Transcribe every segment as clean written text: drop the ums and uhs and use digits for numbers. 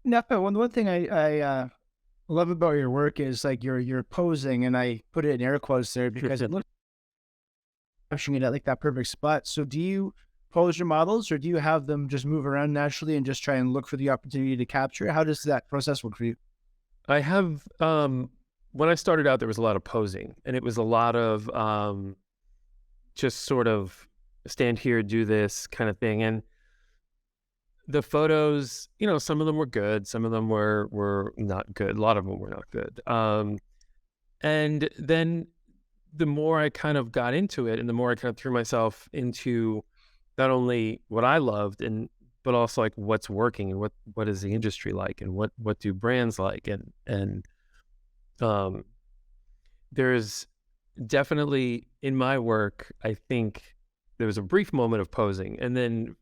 No, one thing I love about your work is like your posing, and I put it in air quotes there because it looks capturing it at like that perfect spot. So do you pose your models, or do you have them just move around naturally and just try and look for the opportunity to capture? How does that process work for you? I have, when I started out, there was a lot of posing, and it was a lot of just sort of stand here, do this kind of thing. And the photos, some of them were good, some of them were not good. A lot of them were not good. And then the more I kind of got into it, and the more I kind of threw myself into not only what I loved, but also like what's working, and what is the industry like, and what do brands like, and um, there's definitely in my work, I think there was a brief moment of posing, and then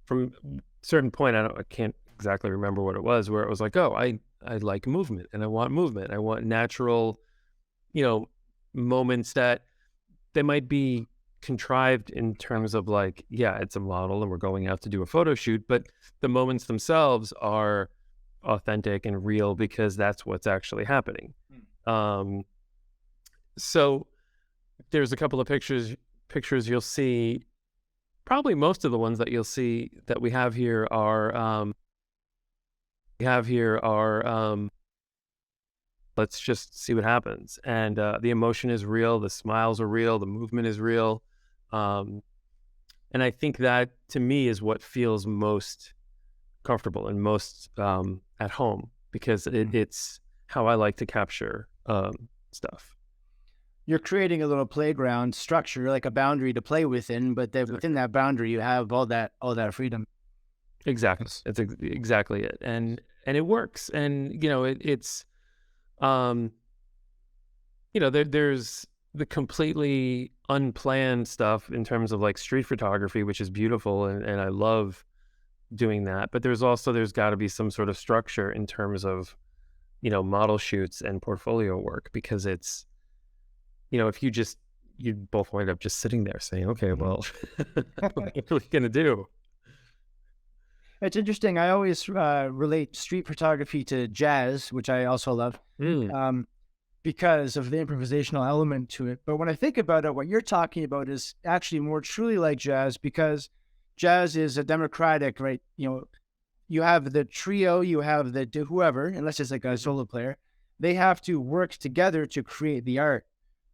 from a certain point, I can't exactly remember what it was, where it was like, oh, I like movement, and I want movement. I want natural, you know, moments that they might be contrived in terms of like, yeah, it's a model and we're going out to do a photo shoot, but the moments themselves are authentic and real because that's what's actually happening. Um, so there's a couple of pictures you'll see. Probably most of the ones that you'll see that we have here are let's just see what happens. And the emotion is real, the smiles are real, the movement is real. Um, and I think that to me is what feels most comfortable and most at home, because it's how I like to capture stuff. You're creating a little playground structure, like a boundary to play within, but then within Exactly. that boundary, you have all that freedom. Exactly. Yes. That's exactly it. And it works. And it's um there's the completely unplanned stuff in terms of like street photography, which is beautiful, and I love doing that. But there's got to be some sort of structure in terms of, model shoots and portfolio work, because it's, if you both wind up just sitting there saying, okay, well, what are we going to do? It's interesting. I always relate street photography to jazz, which I also love, Mm, um, because of the improvisational element to it. But when I think about it, what you're talking about is actually more truly like jazz, because jazz is a democratic, right? You have the trio, you have whoever, unless it's like a mhm. solo player, they have to work together to create the art,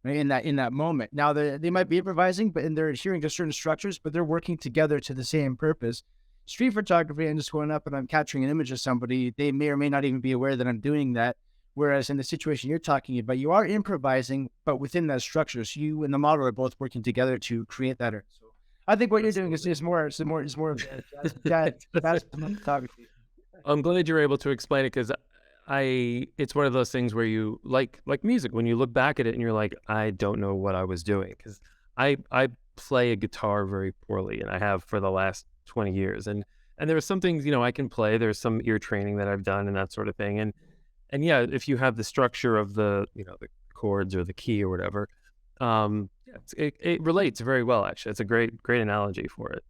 right? In that moment. Now they might be improvising, but and they're adhering to certain structures, but they're working together to the same purpose. Street photography, I'm just going up and I'm capturing an image of somebody. They may or may not even be aware that I'm doing that. Whereas in the situation you're talking about, you are improvising, but within that structure. So you and the model are both working together to create that art. So I think what you're doing is, Absolutely. is more of jazz photography. I'm glad you're able to explain it, because it's one of those things where you like music, when you look back at it and you're like, I don't know what I was doing, because I play a guitar very poorly, and I have for the last 20 years. And there are some things, I can play. There's some ear training that I've done and that sort of thing. And yeah, if you have the structure of the chords or the key or whatever, yeah, it relates very well, actually. It's a great analogy for it.